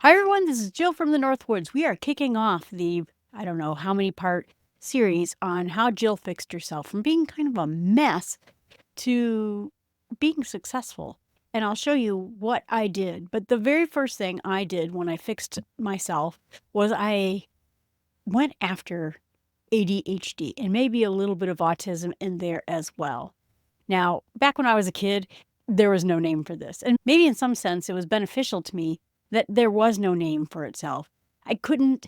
Hi, everyone. This is Jill from the Northwoods. We are kicking off the, I don't know how many part series on how Jill fixed herself from being kind of a mess to being successful. And I'll show you what I did. But the very first thing I did when I fixed myself was I went after ADHD and maybe a little bit of autism in there as well. Now, back when I was a kid, there was no name for this. And maybe in some sense, it was beneficial to me that there was no name for itself. I couldn't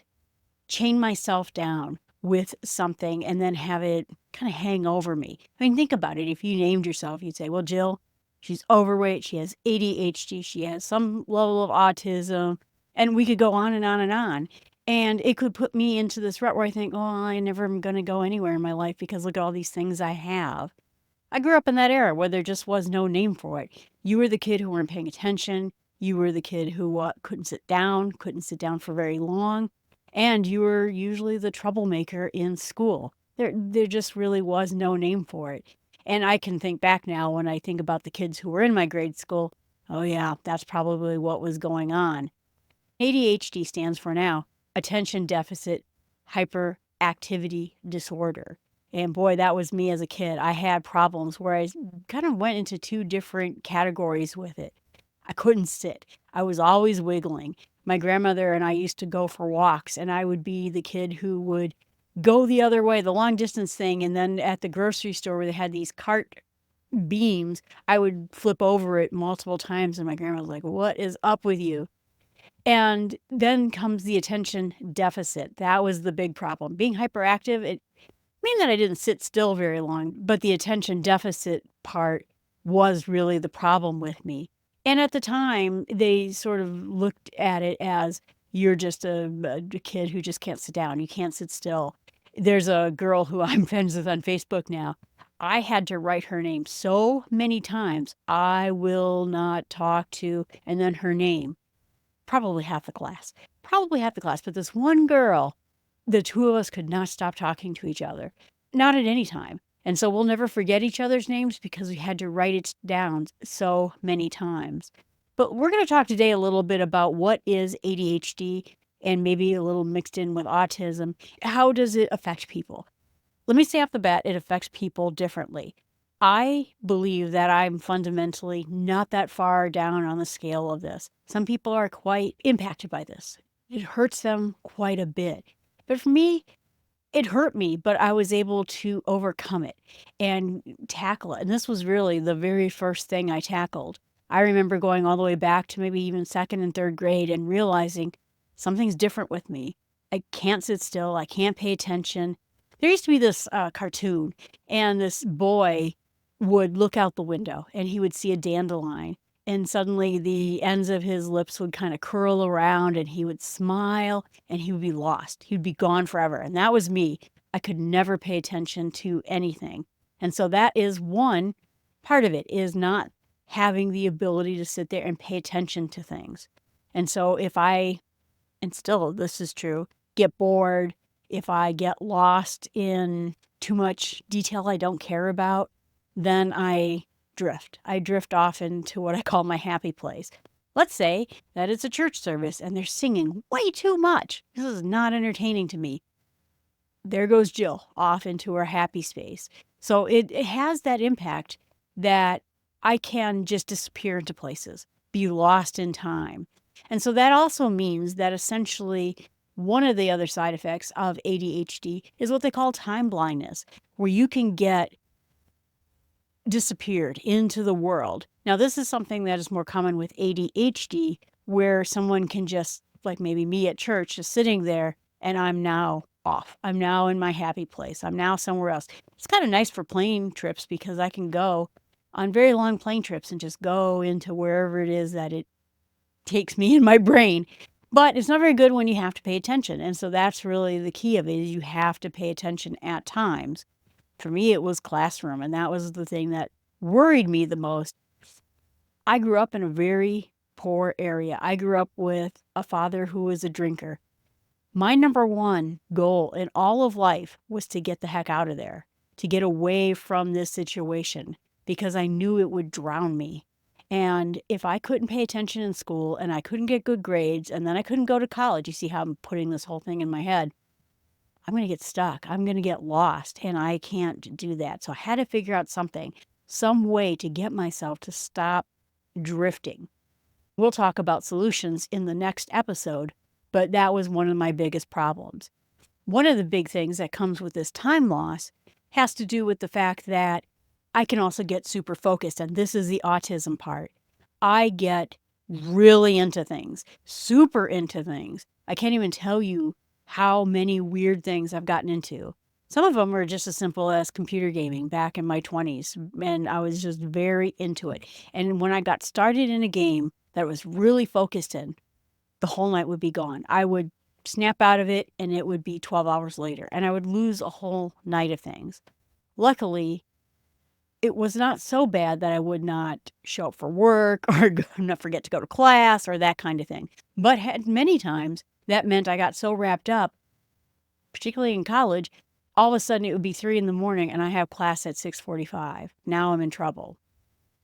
chain myself down with something and then have it kind of hang over me. I mean, think about it. If you named yourself, you'd say, well, Jill, she's overweight, she has ADHD, she has some level of autism, and we could go on and on and on. And it could put me into this rut where I think, oh, I never am going to go anywhere in my life because look at all these things I have. I grew up in that era where there just was no name for it. You were the kid who weren't paying attention. You were the kid who couldn't sit down for very long. And you were usually the troublemaker in school. There just really was no name for it. And I can think back now when I think about the kids who were in my grade school. Oh, yeah, that's probably what was going on. ADHD stands for now Attention Deficit Hyperactivity Disorder. And boy, that was me as a kid. I had problems where I kind of went into two different categories with it. I couldn't sit. I was always wiggling. My grandmother and I used to go for walks, and I would be the kid who would go the other way, the long distance thing. And then at the grocery store where they had these cart beams, I would flip over it multiple times. And my grandma was like, what is up with you? And then comes the attention deficit. That was the big problem. Being hyperactive, it mean that I didn't sit still very long, but the attention deficit part was really the problem with me. And at the time, they sort of looked at it as you're just a kid who just can't sit down. You can't sit still. There's a girl who I'm friends with on Facebook now. I had to write her name so many times. I will not talk to, and then her name. Probably half the class. But this one girl, the two of us could not stop talking to each other, not at any time. And so we'll never forget each other's names because we had to write it down so many times. But we're going to talk today a little bit about what is ADHD and maybe a little mixed in with autism. How does it affect people? Let me say off the bat, it affects people differently. I believe that I'm fundamentally not that far down on the scale of this. Some people are quite impacted by this. It hurts them quite a bit. But for me, it hurt me, but I was able to overcome it and tackle it. And this was really the very first thing I tackled. I remember going all the way back to maybe even second and third grade and realizing something's different with me. I can't sit still. I can't pay attention. There used to be this cartoon, and this boy would look out the window and he would see a dandelion. And suddenly the ends of his lips would kind of curl around and he would smile and he would be lost. He'd be gone forever. And that was me. I could never pay attention to anything. And so that is one part of it, is not having the ability to sit there and pay attention to things. And so if I, and still this is true, get bored, if I get lost in too much detail I don't care about, then I drift. I drift off into what I call my happy place. Let's say that it's a church service and they're singing way too much. This is not entertaining to me. There goes Jill off into her happy space. So it has that impact that I can just disappear into places, be lost in time. And so that also means that essentially one of the other side effects of ADHD is what they call time blindness, where you can get disappeared into the world. Now, this is something that is more common with ADHD, where someone can just, like maybe me at church, just sitting there, and I'm now off. I'm now in my happy place. I'm now somewhere else. It's kind of nice for plane trips because I can go on very long plane trips and just go into wherever it is that it takes me in my brain. But it's not very good when you have to pay attention. And so that's really the key of it, is you have to pay attention at times. For me, it was classroom, and that was the thing that worried me the most. I grew up in a very poor area. I grew up with a father who was a drinker. My number one goal in all of life was to get the heck out of there, to get away from this situation, because I knew it would drown me. And if I couldn't pay attention in school and I couldn't get good grades and then I couldn't go to college, you see how I'm putting this whole thing in my head, I'm going to get stuck. I'm going to get lost and I can't do that. So I had to figure out something, some way to get myself to stop drifting. We'll talk about solutions in the next episode, but that was one of my biggest problems. One of the big things that comes with this time loss has to do with the fact that I can also get super focused, and this is the autism part. I get really into things, super into things. I can't even tell you how many weird things I've gotten into. Some of them are just as simple as computer gaming back in my 20s, and I was just very into it. And when I got started in a game that I was really focused in, the whole night would be gone. I would snap out of it and it would be 12 hours later, and I would lose a whole night of things. Luckily, it was not so bad that I would not show up for work or not forget to go to class or that kind of thing. But many times that meant I got so wrapped up, particularly in college, all of a sudden it would be 3 in the morning and I have class at 6:45. Now I'm in trouble.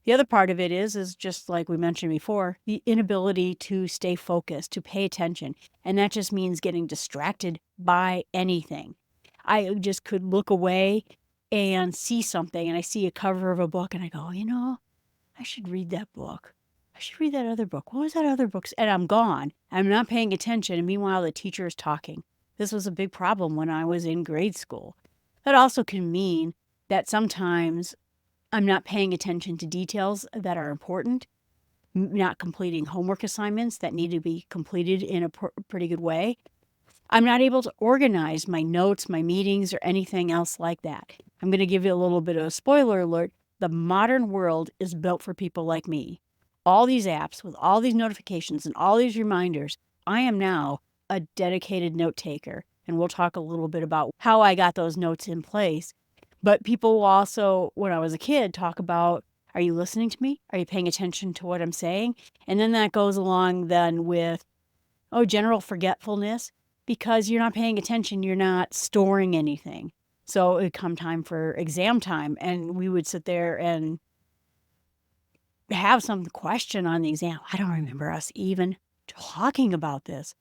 The other part of it is just like we mentioned before, the inability to stay focused, to pay attention. And that just means getting distracted by anything. I just could look away and see something, and I see a cover of a book and I go, I should read that book. I should read that other book. What was that other book? And I'm gone. I'm not paying attention. And meanwhile, the teacher is talking. This was a big problem when I was in grade school. That also can mean that sometimes I'm not paying attention to details that are important, not completing homework assignments that need to be completed in a pretty good way. I'm not able to organize my notes, my meetings, or anything else like that. I'm going to give you a little bit of a spoiler alert. The modern world is built for people like me. All these apps with all these notifications and all these reminders, I am now a dedicated note taker. And we'll talk a little bit about how I got those notes in place. But people will also, when I was a kid, talk about, are you listening to me? Are you paying attention to what I'm saying? And then that goes along then with, general forgetfulness. Because you're not paying attention, you're not storing anything. So it'd come time for exam time, and we would sit there and have some question on the exam. I don't remember us even talking about this.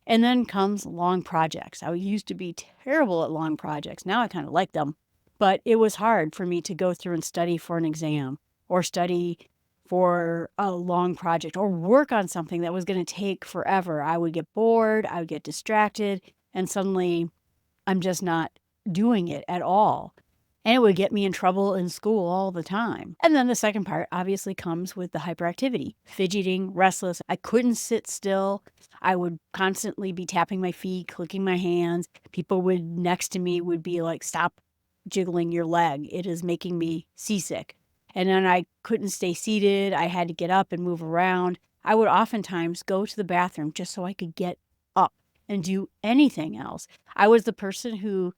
And then comes long projects. I used to be terrible at long projects. Now I kind of like them. But it was hard for me to go through and study for an exam or study for a long project or work on something that was going to take forever. I would get bored, I would get distracted, and suddenly I'm just not doing it at all. And it would get me in trouble in school all the time. And then the second part obviously comes with the hyperactivity, fidgeting, restless. I couldn't sit still. I would constantly be tapping my feet, clicking my hands. People next to me would be like, stop jiggling your leg. It is making me seasick. And then I couldn't stay seated. I had to get up and move around. I would oftentimes go to the bathroom just so I could get up and do anything else. I was the person who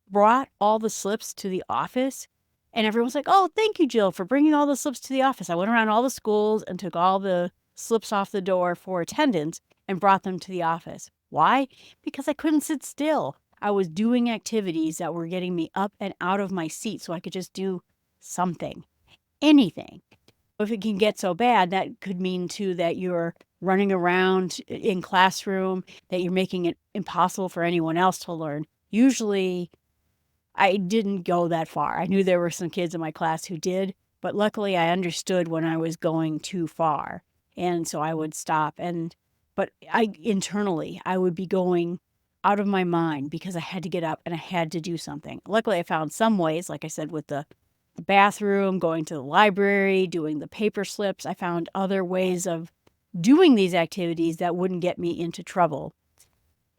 brought all the slips to the office, and everyone's like, oh, thank you, Jill, for bringing all the slips to the office. I went around all the schools and took all the slips off the door for attendance and brought them to the office. Why? Because I couldn't sit still. I was doing activities that were getting me up and out of my seat so I could just do something, anything. If it can get so bad, that could mean too that you're running around in classroom, that you're making it impossible for anyone else to learn. Usually, I didn't go that far. I knew there were some kids in my class who did, but luckily I understood when I was going too far. And so I would stop. But internally, I would be going out of my mind because I had to get up and I had to do something. Luckily, I found some ways, like I said, with the bathroom, going to the library, doing the paper slips. I found other ways of doing these activities that wouldn't get me into trouble.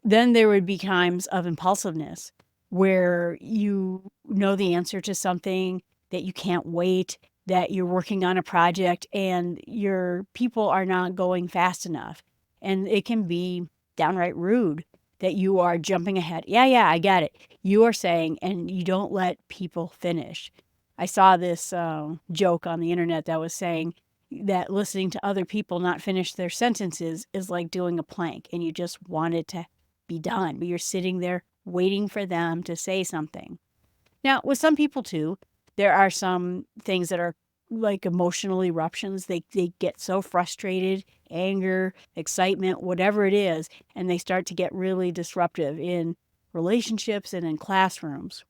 Then there would be times of impulsiveness where you know the answer to something, that you can't wait, that you're working on a project and your people are not going fast enough. And it can be downright rude that you are jumping ahead. Yeah, I get it. You are saying, and you don't let people finish. I saw this joke on the internet that was saying that listening to other people not finish their sentences is like doing a plank and you just want it to be done, but you're sitting there waiting for them to say something. Now, with some people too, there are some things that are like emotional eruptions. They get so frustrated, anger, excitement, whatever it is, and they start to get really disruptive in relationships and in classrooms.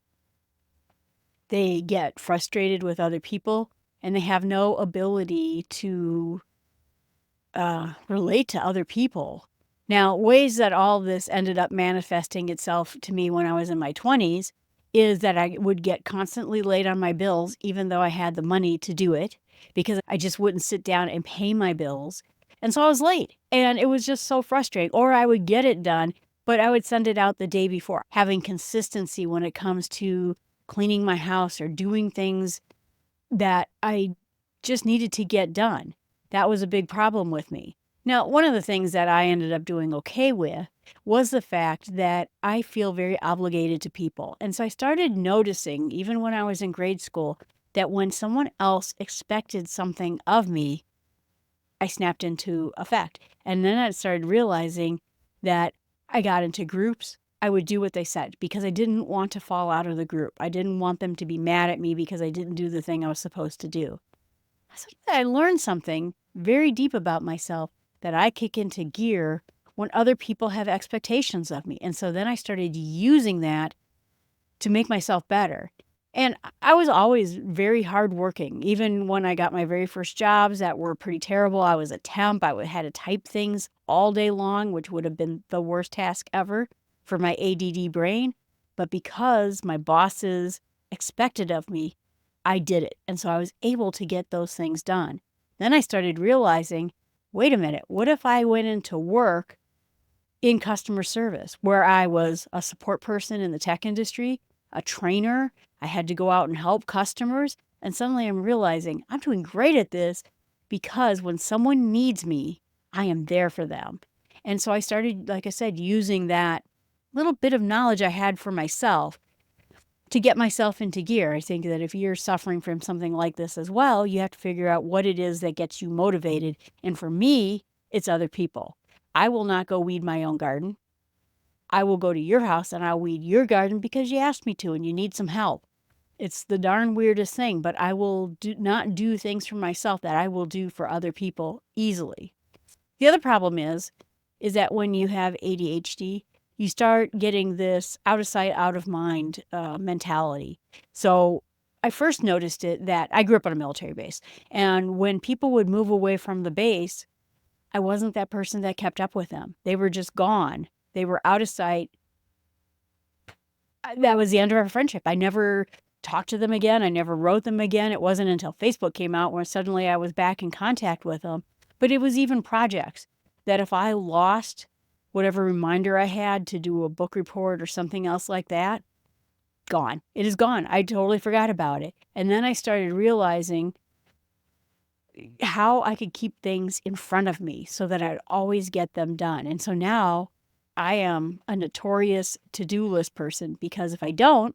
They get frustrated with other people, and they have no ability to relate to other people. Now, ways that all this ended up manifesting itself to me when I was in my 20s is that I would get constantly late on my bills, even though I had the money to do it, because I just wouldn't sit down and pay my bills. And so I was late, and it was just so frustrating. Or I would get it done, but I would send it out the day before. Having consistency when it comes to cleaning my house or doing things that I just needed to get done. That was a big problem with me. Now, one of the things that I ended up doing okay with was the fact that I feel very obligated to people. And so I started noticing, even when I was in grade school, that when someone else expected something of me, I snapped into effect. And then I started realizing that I got into groups. I would do what they said because I didn't want to fall out of the group. I didn't want them to be mad at me because I didn't do the thing I was supposed to do. So I learned something very deep about myself, that I kick into gear when other people have expectations of me. And so then I started using that to make myself better. And I was always very hardworking. Even when I got my very first jobs that were pretty terrible, I was a temp. Had to type things all day long, which would have been the worst task ever for my ADD brain. But because my bosses expected of me, I did it. And so I was able to get those things done. Then I started realizing, wait a minute, what if I went into work in customer service where I was a support person in the tech industry, a trainer? I had to go out and help customers. And suddenly I'm realizing I'm doing great at this because when someone needs me, I am there for them. And so I started, like I said, using that little bit of knowledge I had for myself to get myself into gear. I think that if you're suffering from something like this as well, you have to figure out what it is that gets you motivated. And for me, it's other people. I will not go weed my own garden. I will go to your house and I'll weed your garden because you asked me to and you need some help. It's the darn weirdest thing, but I will not do things for myself that I will do for other people easily. The other problem is that when you have ADHD, you start getting this out of sight, out of mind mentality. So I first noticed it that I grew up on a military base. And when people would move away from the base, I wasn't that person that kept up with them. They were just gone. They were out of sight. That was the end of our friendship. I never talked to them again. I never wrote them again. It wasn't until Facebook came out where suddenly I was back in contact with them. But it was even projects that if I lost whatever reminder I had to do a book report or something else like that, gone. It is gone. I totally forgot about it. And then I started realizing how I could keep things in front of me so that I'd always get them done. And so now I am a notorious to-do list person because if I don't,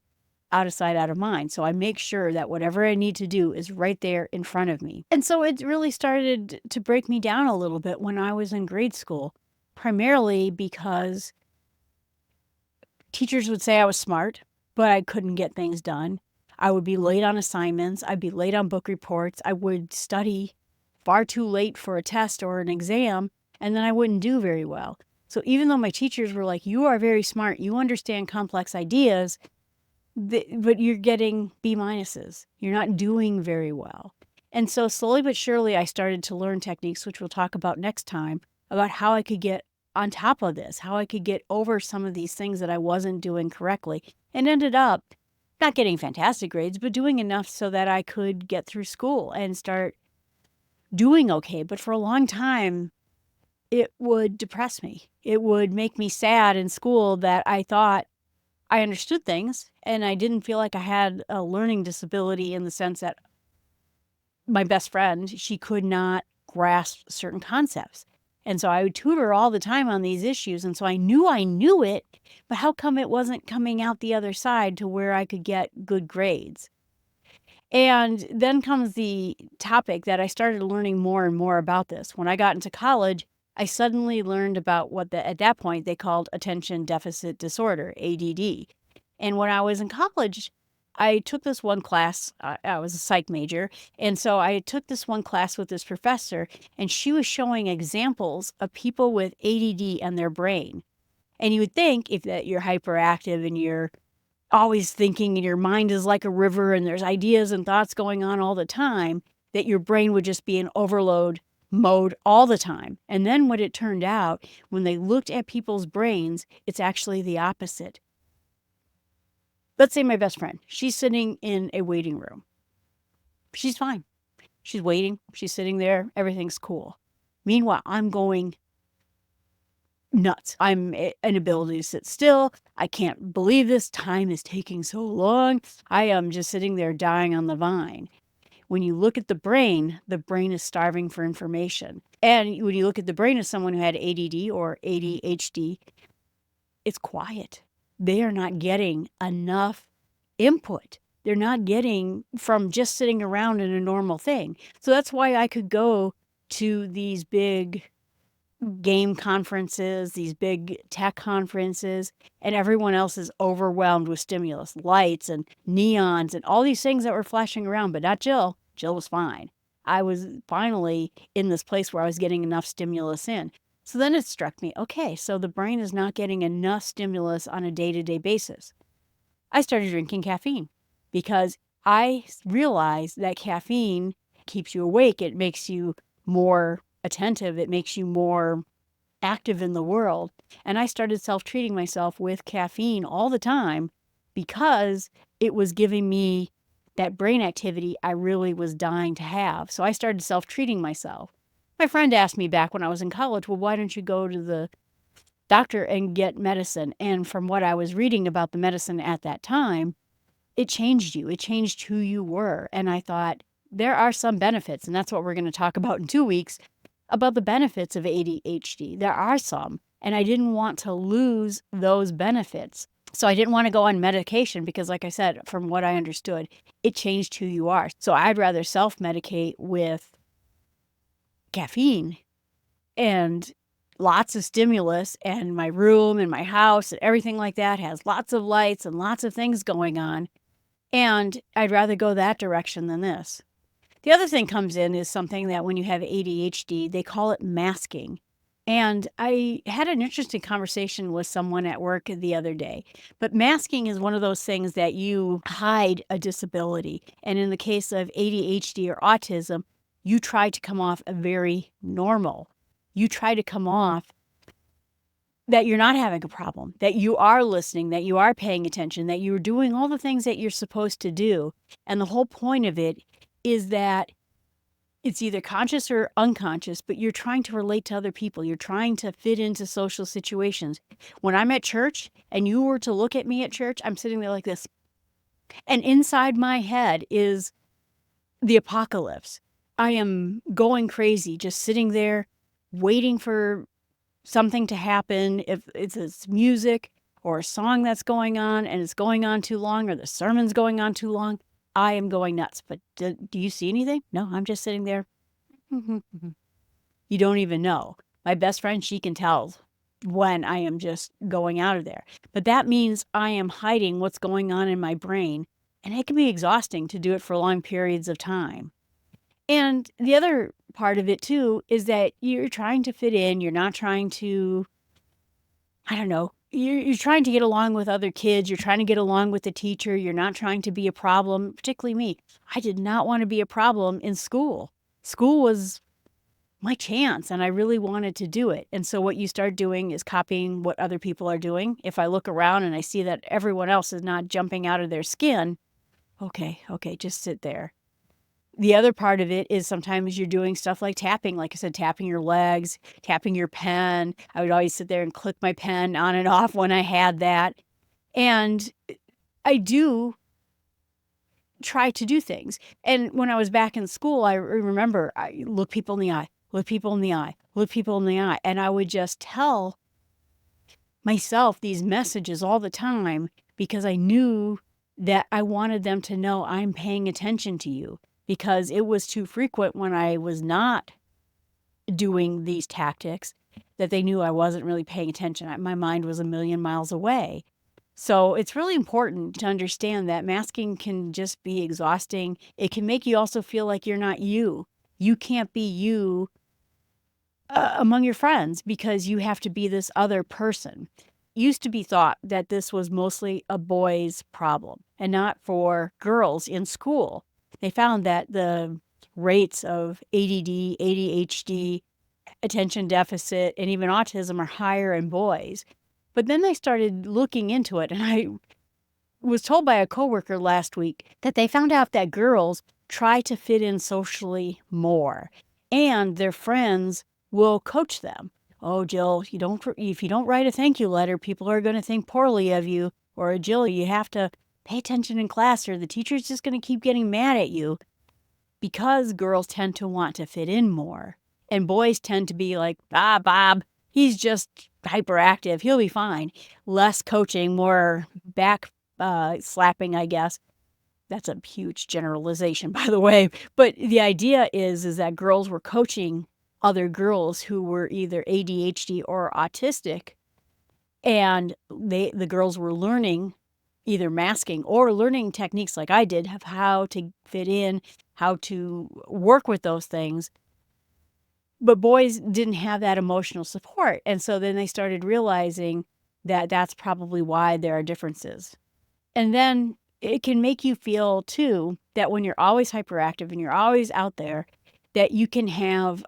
out of sight, out of mind. So I make sure that whatever I need to do is right there in front of me. And so it really started to break me down a little bit when I was in grade school, primarily because teachers would say I was smart, but I couldn't get things done. I would be late on assignments. I'd be late on book reports. I would study far too late for a test or an exam, and then I wouldn't do very well. So even though my teachers were like, you are very smart, you understand complex ideas, but you're getting B minuses. You're not doing very well. And so slowly but surely, I started to learn techniques, which we'll talk about next time, about how I could get on top of this, how I could get over some of these things that I wasn't doing correctly, and ended up not getting fantastic grades, but doing enough so that I could get through school and start doing okay. But for a long time, it would depress me. It would make me sad in school that I thought I understood things and I didn't feel like I had a learning disability in the sense that my best friend, she could not grasp certain concepts. And so I would tutor all the time on these issues. And so I knew it, but how come it wasn't coming out the other side to where I could get good grades? And then comes the topic that I started learning more and more about this. When I got into college, I suddenly learned about what at that point they called attention deficit disorder, ADD. And when I was in college, I took this one class, I was a psych major, and so I took this one class with this professor, and she was showing examples of people with ADD and their brain. And you would think if that you're hyperactive and you're always thinking and your mind is like a river and there's ideas and thoughts going on all the time, that your brain would just be in overload mode all the time. And then what it turned out, when they looked at people's brains, it's actually the opposite. Let's say my best friend, she's sitting in a waiting room. She's fine. She's waiting. She's sitting there. Everything's cool. Meanwhile, I'm going nuts. I'm inability to sit still. I can't believe this time is taking so long. I am just sitting there dying on the vine. When you look at the brain is starving for information. And when you look at the brain of someone who had ADD or ADHD, it's quiet. They are not getting enough input. They're not getting from just sitting around in a normal thing. So that's why I could go to these big game conferences, these big tech conferences, and everyone else is overwhelmed with stimulus, lights and neons and all these things that were flashing around, but not Jill. Jill was fine. I was finally in this place where I was getting enough stimulus in. So then it struck me, okay, so the brain is not getting enough stimulus on a day-to-day basis. I started drinking caffeine because I realized that caffeine keeps you awake. It makes you more attentive. It makes you more active in the world. And I started self-treating myself with caffeine all the time because it was giving me that brain activity I really was dying to have. So I started self-treating myself. My friend asked me back when I was in college, well, why don't you go to the doctor and get medicine? And from what I was reading about the medicine at that time, it changed you. It changed who you were. And I thought, there are some benefits, and that's what we're going to talk about in 2 weeks, about the benefits of ADHD. There are some, and I didn't want to lose those benefits. So I didn't want to go on medication because, like I said, from what I understood, it changed who you are. So I'd rather self-medicate with caffeine and lots of stimulus, and my room and my house and everything like that has lots of lights and lots of things going on. And I'd rather go that direction than this. The other thing comes in is something that when you have ADHD, they call it masking. And I had an interesting conversation with someone at work the other day. But masking is one of those things that you hide a disability. And in the case of ADHD or autism, you try to come off very normal. You try to come off that you're not having a problem, that you are listening, that you are paying attention, that you're doing all the things that you're supposed to do. And the whole point of it is that it's either conscious or unconscious, but you're trying to relate to other people. You're trying to fit into social situations. When I'm at church and you were to look at me at church, I'm sitting there like this. And inside my head is the apocalypse. I am going crazy, just sitting there waiting for something to happen. If it's music or a song that's going on and it's going on too long, or the sermon's going on too long, I am going nuts. But do you see anything? No, I'm just sitting there. You don't even know. My best friend, she can tell when I am just going out of there. But that means I am hiding what's going on in my brain, and it can be exhausting to do it for long periods of time. And the other part of it too is that you're trying to fit in. You're not trying to, I don't know, you're trying to get along with other kids. You're trying to get along with the teacher. You're not trying to be a problem, particularly me. I did not want to be a problem in school. School was my chance, and I really wanted to do it. And so what you start doing is copying what other people are doing. If I look around and I see that everyone else is not jumping out of their skin, okay, just sit there. The other part of it is sometimes you're doing stuff like tapping, like I said, tapping your legs, tapping your pen. I would always sit there and click my pen on and off when I had that. And I do try to do things. And when I was back in school, I remember I look people in the eye, look people in the eye, look people in the eye. And I would just tell myself these messages all the time because I knew that I wanted them to know I'm paying attention to you. Because it was too frequent when I was not doing these tactics that they knew I wasn't really paying attention. My mind was a million miles away. So it's really important to understand that masking can just be exhausting. It can make you also feel like you're not you. You can't be you among your friends because you have to be this other person. Used to be thought that this was mostly a boys' problem and not for girls in school. They found that the rates of ADD, ADHD, attention deficit, and even autism are higher in boys. But then they started looking into it, and I was told by a coworker last week that they found out that girls try to fit in socially more, and their friends will coach them. Oh, Jill, if you don't write a thank you letter, people are going to think poorly of you. Or Jill, you have to pay attention in class, or the teacher's just going to keep getting mad at you. Because girls tend to want to fit in more, and boys tend to be like, Bob, he's just hyperactive. He'll be fine. Less coaching, more back slapping, I guess. That's a huge generalization, by the way. But the idea is that girls were coaching other girls who were either ADHD or autistic, and the girls were learning either masking or learning techniques like I did of how to fit in, how to work with those things. But boys didn't have that emotional support. And so then they started realizing that that's probably why there are differences. And then it can make you feel too that when you're always hyperactive and you're always out there, that you can have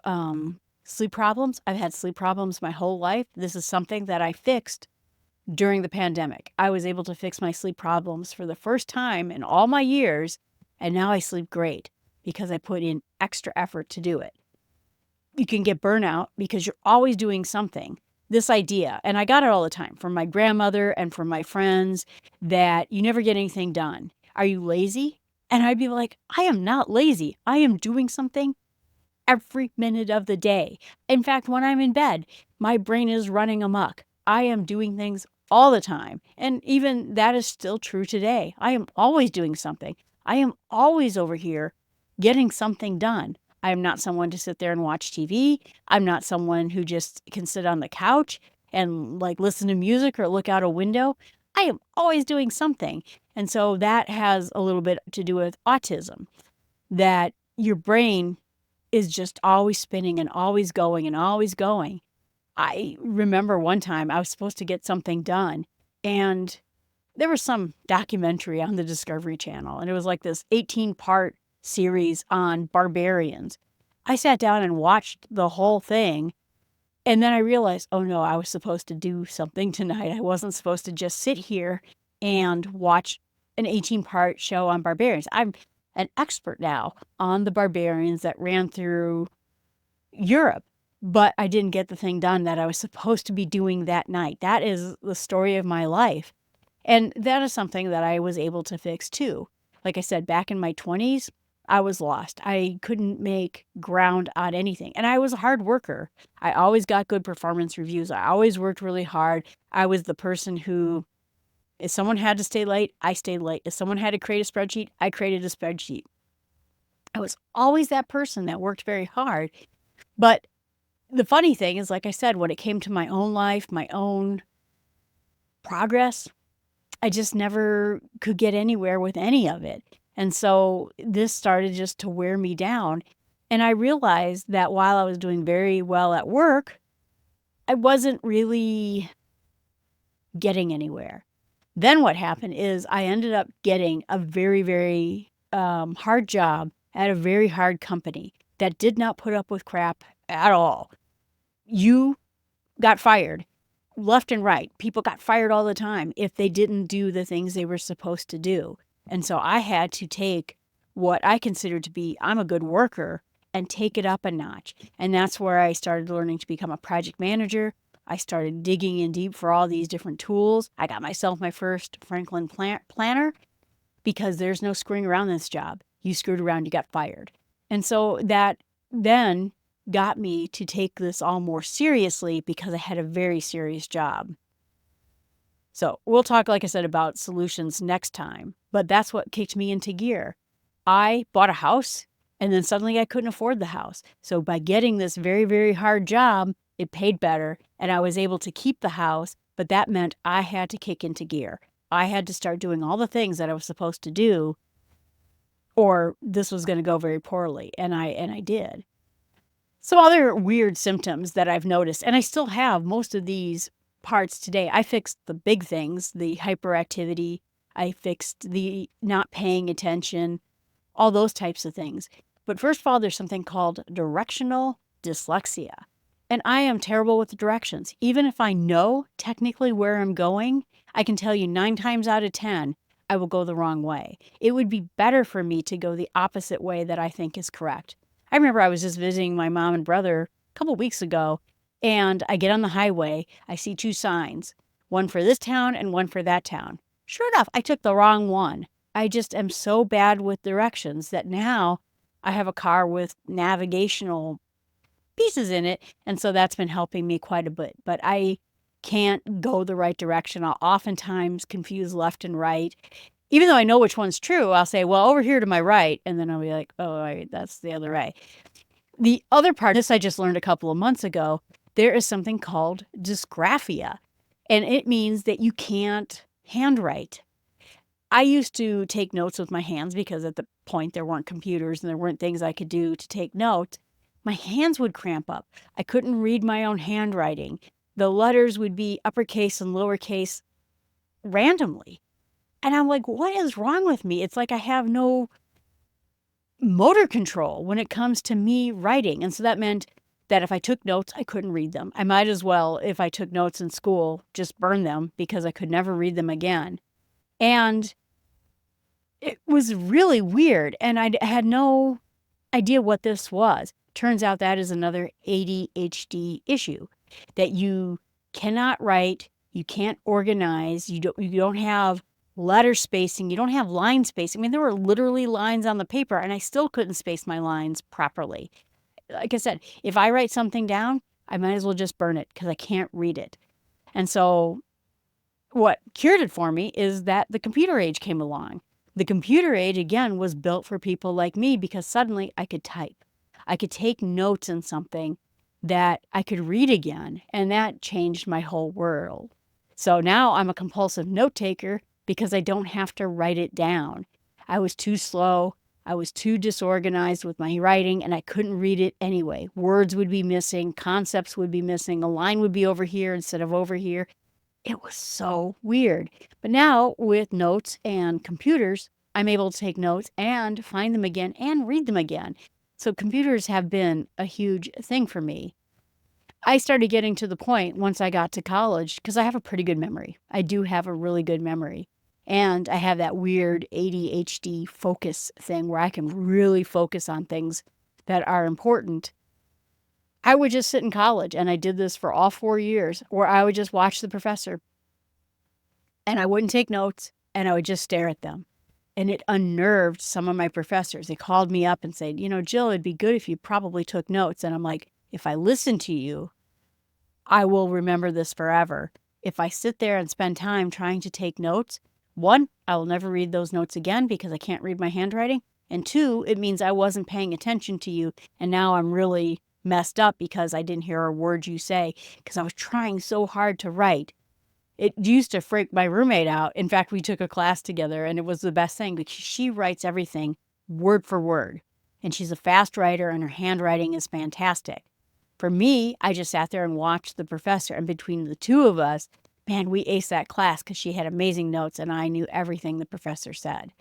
sleep problems. I've had sleep problems my whole life. This is something that I fixed during the pandemic. I was able to fix my sleep problems for the first time in all my years, and now I sleep great because I put in extra effort to do it. You can get burnout because you're always doing something. This idea, and I got it all the time from my grandmother and from my friends, that you never get anything done. Are you lazy? And I'd be like, I am not lazy. I am doing something every minute of the day. In fact, when I'm in bed, my brain is running amok. I am doing things all the time. And even that is still true today. I am always doing something. I am always over here getting something done. I am not someone to sit there and watch TV. I'm not someone who just can sit on the couch and like listen to music or look out a window. I am always doing something. And so that has a little bit to do with autism, that your brain is just always spinning and always going and always going. I remember one time I was supposed to get something done, and there was some documentary on the Discovery Channel, and it was like this 18-part series on barbarians. I sat down and watched the whole thing, and then I realized, oh no, I was supposed to do something tonight. I wasn't supposed to just sit here and watch an 18-part show on barbarians. I'm an expert now on the barbarians that ran through Europe, but I didn't get the thing done that I was supposed to be doing that night. That is the story of my life. And that is something that I was able to fix too. Like I said, back in my 20s, I was lost. I couldn't make ground on anything. And I was a hard worker. I always got good performance reviews. I always worked really hard. I was the person who, if someone had to stay late, I stayed late. If someone had to create a spreadsheet, I created a spreadsheet. I was always that person that worked very hard. But the funny thing is, like I said, when it came to my own life, my own progress, I just never could get anywhere with any of it. And so this started just to wear me down. And I realized that while I was doing very well at work, I wasn't really getting anywhere. Then what happened is I ended up getting a very, very hard job at a very hard company that did not put up with crap at all. You got fired left and right. People got fired all the time if they didn't do the things they were supposed to do. And so I had to take what I considered to be, I'm a good worker, and take it up a notch. And that's where I started learning to become a project manager. I started digging in deep for all these different tools. I got myself my first Franklin planner because there's no screwing around this job. You screwed around, you got fired. And so that then got me to take this all more seriously because I had a very serious job. So we'll talk, like I said, about solutions next time, but that's what kicked me into gear. I bought a house and then suddenly I couldn't afford the house. So by getting this very, very hard job, it paid better and I was able to keep the house, but that meant I had to kick into gear. I had to start doing all the things that I was supposed to do, or this was going to go very poorly. And I did. Some other weird symptoms that I've noticed, and I still have most of these parts today. I fixed the big things, the hyperactivity. I fixed the not paying attention, all those types of things. But first of all, there's something called directional dyslexia. And I am terrible with directions. Even if I know technically where I'm going, I can tell you 9 times out of 10, I will go the wrong way. It would be better for me to go the opposite way that I think is correct. I remember I was just visiting my mom and brother a couple weeks ago, and I get on the highway. I see 2 signs, one for this town and one for that town. Sure enough, I took the wrong one. I just am so bad with directions that now I have a car with navigational pieces in it, and so that's been helping me quite a bit. But I can't go the right direction. I'll oftentimes confuse left and right. Even though I know which one's true, I'll say, well, over here to my right, and then I'll be like, oh, right, that's the other way. The other part, this I just learned a couple of months ago, there is something called dysgraphia, and it means that you can't handwrite. I used to take notes with my hands because at the point there weren't computers and there weren't things I could do to take notes. My hands would cramp up. I couldn't read my own handwriting. The letters would be uppercase and lowercase randomly. And I'm like, what is wrong with me? It's like I have no motor control when it comes to me writing. And so that meant that if I took notes, I couldn't read them. I might as well, if I took notes in school, just burn them because I could never read them again. And it was really weird. And I had no idea what this was. Turns out that is another ADHD issue, that you cannot write, you can't organize, you don't have letter spacing, you don't have line spacing. I mean, there were literally lines on the paper and I still couldn't space my lines properly. Like I said, if I write something down, I might as well just burn it because I can't read it. And so what cured it for me is that the computer age came along. The computer age, again, was built for people like me because suddenly I could type. I could take notes in something that I could read again, and that changed my whole world. So now I'm a compulsive note taker because I don't have to write it down. I was too slow. I was too disorganized with my writing, and I couldn't read it anyway. Words would be missing. Concepts would be missing. A line would be over here instead of over here. It was so weird. But now with notes and computers, I'm able to take notes and find them again and read them again. So computers have been a huge thing for me. I started getting to the point once I got to college, because I have a pretty good memory. I do have a really good memory. And I have that weird ADHD focus thing where I can really focus on things that are important. I would just sit in college, and I did this for all 4 years, where I would just watch the professor. And I wouldn't take notes, and I would just stare at them. And it unnerved some of my professors. They called me up and said, Jill, it'd be good if you probably took notes. And I'm like, if I listen to you, I will remember this forever. If I sit there and spend time trying to take notes, 1, I will never read those notes again because I can't read my handwriting. And 2, it means I wasn't paying attention to you. And now I'm really messed up because I didn't hear a word you say because I was trying so hard to write. It used to freak my roommate out. In fact, we took a class together and it was the best thing because she writes everything word for word. And she's a fast writer and her handwriting is fantastic. For me, I just sat there and watched the professor. And between the two of us, man, we aced that class because she had amazing notes and I knew everything the professor said.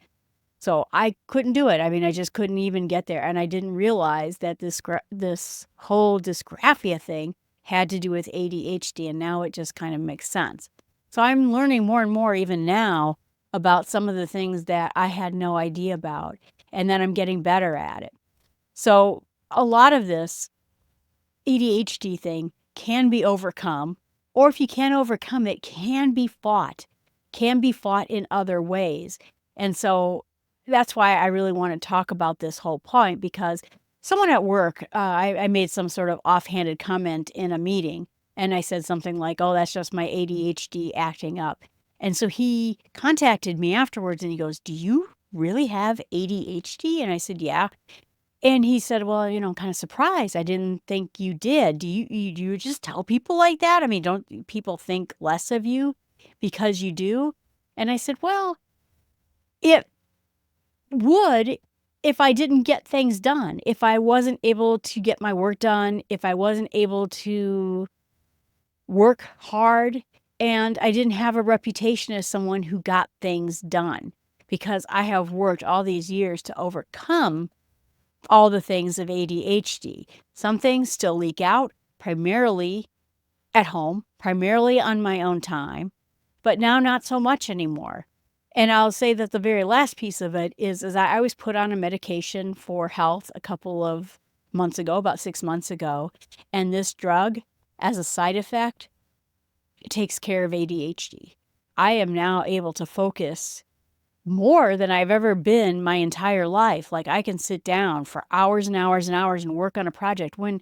So I couldn't do it. I mean, I just couldn't even get there. And I didn't realize that this whole dysgraphia thing had to do with ADHD. And now it just kind of makes sense. So I'm learning more and more even now about some of the things that I had no idea about, and then I'm getting better at it. So a lot of this ADHD thing can be overcome, or if you can't overcome it, can be fought in other ways. And so that's why I really want to talk about this whole point, because someone at work, I made some sort of offhanded comment in a meeting. And I said something like, oh, that's just my ADHD acting up. And so he contacted me afterwards and he goes, do you really have ADHD? And I said, yeah. And he said, well, I'm kind of surprised. I didn't think you did. Do you just tell people like that? I mean, don't people think less of you because you do? And I said, well, it would if I didn't get things done, if I wasn't able to get my work done, if I wasn't able to work hard, and I didn't have a reputation as someone who got things done, because I have worked all these years to overcome all the things of ADHD. Some things still leak out, primarily at home, primarily on my own time, but now not so much anymore. And I'll say that the very last piece of it is I was put on a medication for health a couple of months ago, about 6 months ago, and this drug, as a side effect, it takes care of ADHD. I am now able to focus more than I've ever been my entire life. Like, I can sit down for hours and hours and hours and work on a project when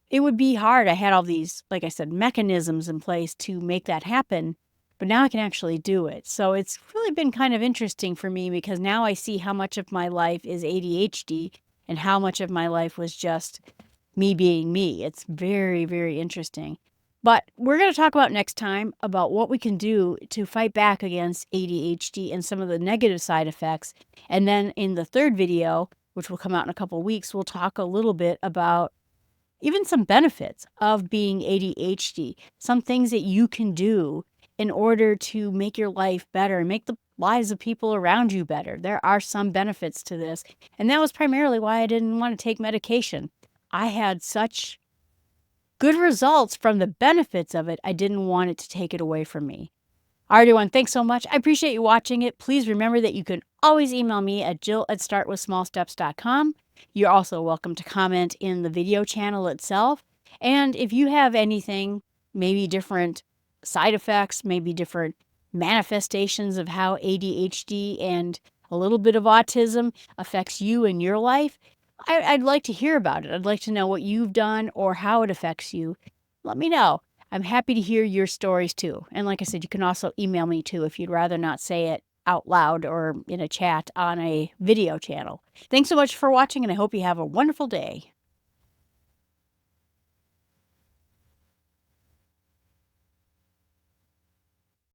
it would be hard. I had all these, like I said, mechanisms in place to make that happen, but now I can actually do it. So it's really been kind of interesting for me, because now I see how much of my life is ADHD and how much of my life was just me being me. It's very, very interesting. But we're going to talk about next time about what we can do to fight back against ADHD and some of the negative side effects. And then in the third video, which will come out in a couple of weeks, we'll talk a little bit about even some benefits of being ADHD, some things that you can do in order to make your life better and make the lives of people around you better. There are some benefits to this. And that was primarily why I didn't want to take medication. I had such good results from the benefits of it, I didn't want it to take it away from me. All right, everyone, thanks so much. I appreciate you watching it. Please remember that you can always email me at jill@startwithsmallsteps.com. You're also welcome to comment in the video channel itself. And if you have anything, maybe different side effects, maybe different manifestations of how ADHD and a little bit of autism affects you in your life, I'd like to hear about it. I'd like to know what you've done or how it affects you. Let me know. I'm happy to hear your stories too. And like I said, you can also email me too if you'd rather not say it out loud or in a chat on a video channel. Thanks so much for watching, and I hope you have a wonderful day.